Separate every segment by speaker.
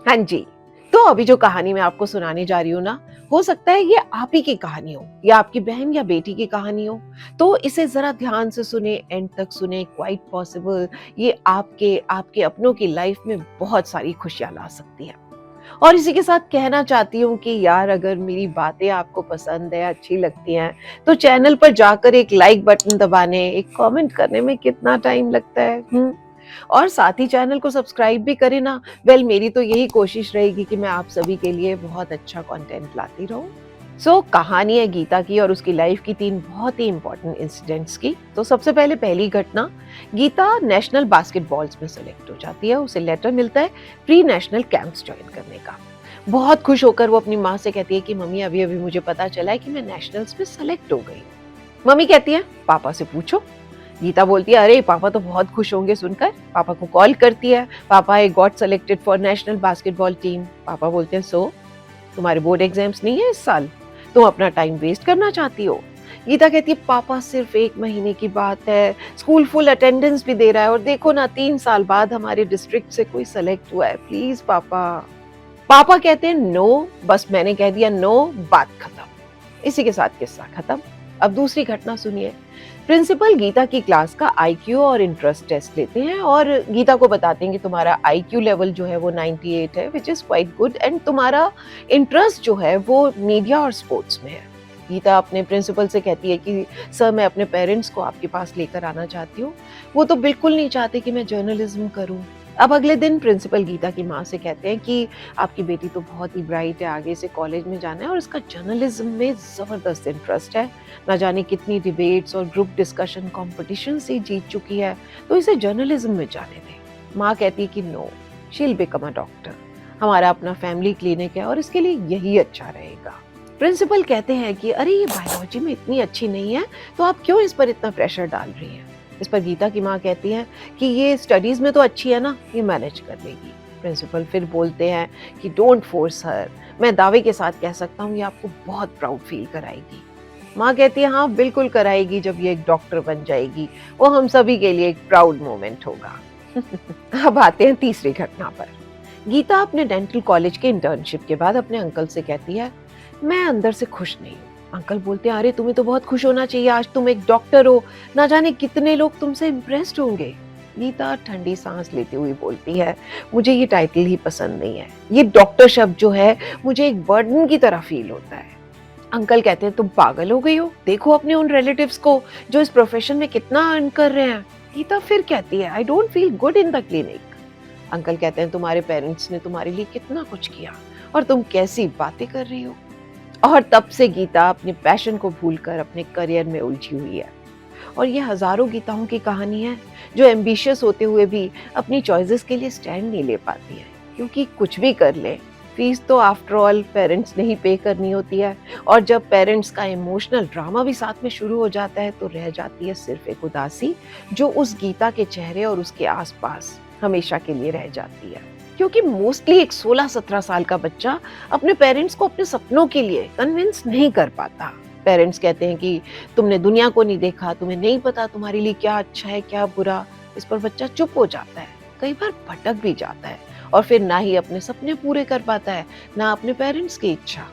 Speaker 1: हाँ जी। तो अभी जो कहानी मैं आपको सुनाने जा रही हूँ ना, हो सकता है ये आप ही की कहानी हो या आपकी बहन या बेटी की कहानी हो। तो इसे ज़रा ध्यान से सुने, एंड तक सुने, क्वाइट पॉसिबल ये आपके आपके अपनों की लाइफ में बहुत सारी खुशियाँ ला सकती है। और इसी के साथ कहना चाहती हूँ कि यार अगर मेरी बातें आपको पसंद है, अच्छी लगती हैं, तो चैनल पर जाकर एक लाइक बटन दबाने, एक कमेंट करने में कितना टाइम लगता है, और साथ ही चैनल को सब्सक्राइब भी करें ना। वेल मेरी तो यही कोशिश रहेगी कि मैं आप सभी के लिए बहुत अच्छा कंटेंट लाती रहूं। कहानी है गीता की और उसकी लाइफ की 3 बहुत ही इंपॉर्टेंट इंसिडेंट्स की। तो सबसे पहले पहली घटना, गीता नेशनल बास्केटबॉल्स में सेलेक्ट हो जाती है। उसे लेटर मिलता है प्री नेशनल कैंप्स ज्वाइन करने का। बहुत खुश होकर वो अपनी माँ से कहती है कि मम्मी अभी-अभी मुझे पता चला है कि मैं नेशनल्स में सेलेक्ट हो गई। मम्मी कहती है पापा से पूछो। गीता बोलती है अरे पापा तो बहुत खुश होंगे सुनकर। पापा को कॉल करती है, पापा I got selected for national basketball team. पापा बोलते हैं सो तुम्हारे बोर्ड एग्जाम्स नहीं है इस साल, तुम अपना टाइम वेस्ट करना चाहती हो। गीता कहती है पापा सिर्फ 1 महीने की बात है, स्कूल फुल अटेंडेंस भी दे रहा है और देखो ना 3 साल बाद हमारे डिस्ट्रिक्ट से कोई सेलेक्ट हुआ है, प्लीज पापा। पापा कहते हैं नो, बस मैंने कह दिया नो, बात खत्म। इसी के साथ किस्सा खत्म। अब दूसरी घटना सुनिए। प्रिंसिपल गीता की क्लास का आईक्यू और इंटरेस्ट टेस्ट लेते हैं और गीता को बताते हैं कि तुम्हारा आईक्यू लेवल जो है वो 98 है, which is quite good, and तुम्हारा इंटरेस्ट जो है वो मीडिया और स्पोर्ट्स में है। गीता अपने प्रिंसिपल से कहती है कि सर मैं अपने पेरेंट्स को आपके पास लेकर आना चाहती हूँ, वो तो बिल्कुल नहीं चाहते कि मैं जर्नलिज्म करूँ। अब अगले दिन प्रिंसिपल गीता की माँ से कहते हैं कि आपकी बेटी तो बहुत ही ब्राइट है, आगे से कॉलेज में जाना है और इसका जर्नलिज्म में ज़बरदस्त इंटरेस्ट है, ना जाने कितनी डिबेट्स और ग्रुप डिस्कशन कॉम्पिटिशन से जीत चुकी है, तो इसे जर्नलिज्म में जाने दें। माँ कहती है कि no, she will become a doctor, हमारा अपना फैमिली क्लिनिक है और इसके लिए यही अच्छा रहेगा। प्रिंसिपल कहते हैं कि अरे ये बायोलॉजी में इतनी अच्छी नहीं है, तो आप क्यों इस पर इतना प्रेशर डाल रही हैं। इस पर गीता की माँ कहती है कि ये स्टडीज में तो अच्छी है ना, ये मैनेज कर लेगी। प्रिंसिपल फिर बोलते हैं कि डोंट फोर्स हर, मैं दावे के साथ कह सकता हूँ ये आपको बहुत प्राउड फील कराएगी। माँ कहती है हाँ बिल्कुल कराएगी, जब ये एक डॉक्टर बन जाएगी वो हम सभी के लिए एक प्राउड मोमेंट होगा। अब आते हैं तीसरी घटना पर। गीता अपने डेंटल कॉलेज के इंटर्नशिप के बाद अपने अंकल से कहती है मैं अंदर से खुश नहीं हूँ। अंकल बोलते हैं अरे तुम्हें तो बहुत खुश होना चाहिए, आज तुम एक डॉक्टर हो, ना जाने कितने लोग तुमसे इम्प्रेस्ड होंगे। गीता ठंडी सांस लेते हुए बोलती है मुझे ये टाइटल ही पसंद नहीं है, ये डॉक्टर शब्द जो है मुझे एक बर्डन की तरह फील होता है। अंकल कहते हैं तुम पागल हो गई हो, देखो अपने उन रिलेटिव्स को जो इस प्रोफेशन में कितना अर्न कर रहे हैं। गीता फिर कहती है I don't feel good in the clinic. Uncle कहते हैं तुम्हारे पेरेंट्स ने तुम्हारे लिए कितना कुछ किया और तुम कैसी बातें कर रही हो। और तब से गीता अपने पैशन को भूलकर अपने करियर में उलझी हुई है। और ये हजारों गीताओं की कहानी है जो एम्बिशियस होते हुए भी अपनी चॉइसेस के लिए स्टैंड नहीं ले पाती है, क्योंकि कुछ भी कर ले फीस तो आफ्टर ऑल पेरेंट्स ने ही पे करनी होती है, और जब पेरेंट्स का इमोशनल ड्रामा भी साथ में शुरू हो जाता है तो रह जाती है सिर्फ एक उदासी जो उस गीता के चेहरे और उसके आसपास हमेशा के लिए रह जाती है। क्योंकि मोस्टली एक 16-17 साल का बच्चा अपने पेरेंट्स को अपने सपनों के लिए कन्विंस नहीं कर पाता। पेरेंट्स कहते हैं कि तुमने दुनिया को नहीं देखा, तुम्हें नहीं पता तुम्हारे लिए क्या अच्छा है क्या बुरा। इस पर बच्चा चुप हो जाता है, कई बार भटक भी जाता है और फिर ना ही अपने सपने पूरे कर पाता है, ना अपने पेरेंट्स की इच्छा।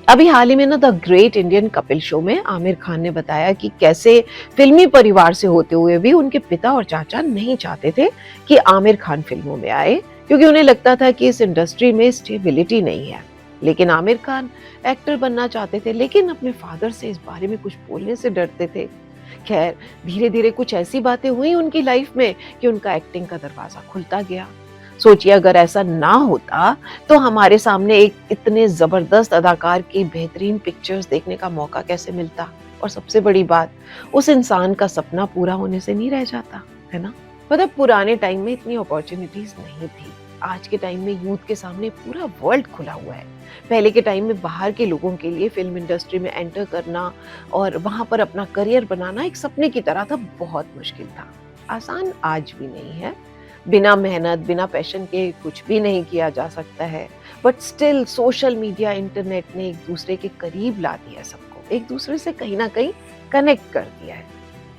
Speaker 1: अभी हाल ही में ना the great Indian Kapil show में आमिर खान ने बताया कि कैसे फिल्मी परिवार से होते हुए भी उनके पिता और चाचा नहीं चाहते थे कि आमिर खान फिल्मों में आए, क्योंकि उन्हें लगता था कि इस इंडस्ट्री में स्टेबिलिटी नहीं है। लेकिन आमिर खान एक्टर बनना चाहते थे, लेकिन अपने फादर से इस बारे में कुछ बोलने से डरते थे। खैर धीरे धीरे कुछ ऐसी बातें हुई उनकी लाइफ में कि उनका एक्टिंग का दरवाजा खुलता गया। सोचिए अगर ऐसा ना होता तो हमारे सामने एक इतने जबरदस्त अदाकार की बेहतरीन पिक्चर्स देखने का मौका कैसे मिलता, और सबसे बड़ी बात उस इंसान का सपना पूरा होने से नहीं रह जाता, है ना। मतलब पुराने टाइम में इतनी अपॉर्चुनिटीज नहीं थी, आज के टाइम में यूथ के सामने पूरा वर्ल्ड खुला हुआ है। पहले के टाइम में बाहर के लोगों के लिए फिल्म इंडस्ट्री में एंटर करना और वहां पर अपना करियर बनाना एक सपने की तरह था, बहुत मुश्किल था। आसान आज भी नहीं है, बिना मेहनत बिना पैशन के कुछ भी नहीं किया जा सकता है, but still social media internet ने एक दूसरे के करीब ला दिया, सबको एक दूसरे से कहीं ना कहीं कनेक्ट कर दिया है।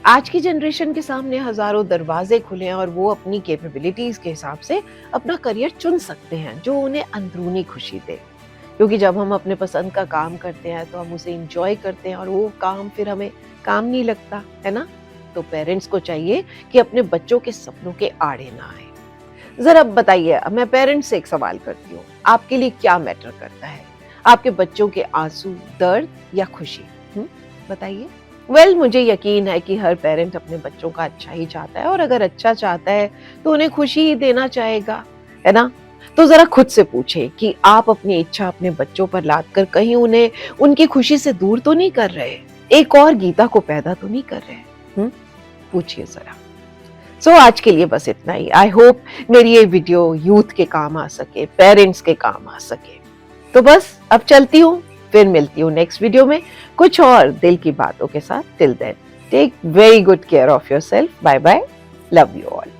Speaker 1: आज की जनरेशन के सामने हजारों दरवाजे खुले हैं और वो अपनी कैपेबिलिटीज के हिसाब से अपना करियर चुन सकते हैं जो उन्हें अंदरूनी खुशी दे। क्योंकि जब हम अपने पसंद का काम करते हैं तो हम उसे एंजॉय करते हैं और वो काम फिर हमें काम नहीं लगता, है ना? तो पेरेंट्स को चाहिए कि अपने बच्चों के सपनों के आड़े ना आए। जरा बताइए, मैं पेरेंट्स से एक सवाल करती हूँ, आपके लिए क्या मैटर करता है? आपके बच्चों के आंसू, दर्द या खुशी? बताइए। वेल, मुझे यकीन है कि हर पेरेंट अपने बच्चों का अच्छा ही चाहता है और अगर अच्छा चाहता है तो उन्हें खुशी ही देना चाहेगा, है ना? तो जरा खुद से पूछे कि आप अपनी इच्छा अपने बच्चों पर लाद कर कहीं उन्हें उनकी खुशी से दूर तो नहीं कर रहे, एक और गीता को पैदा तो नहीं कर रहे? पूछिए जरा। सो आज के लिए बस इतना ही। आई होप मेरी ये वीडियो यूथ के काम आ सके, पेरेंट्स के काम आ सके। तो बस अब चलती हूँ, फिर मिलती हूँ नेक्स्ट वीडियो में कुछ और दिल की बातों के साथ। Till then, take very good care of yourself. Bye bye, love you all.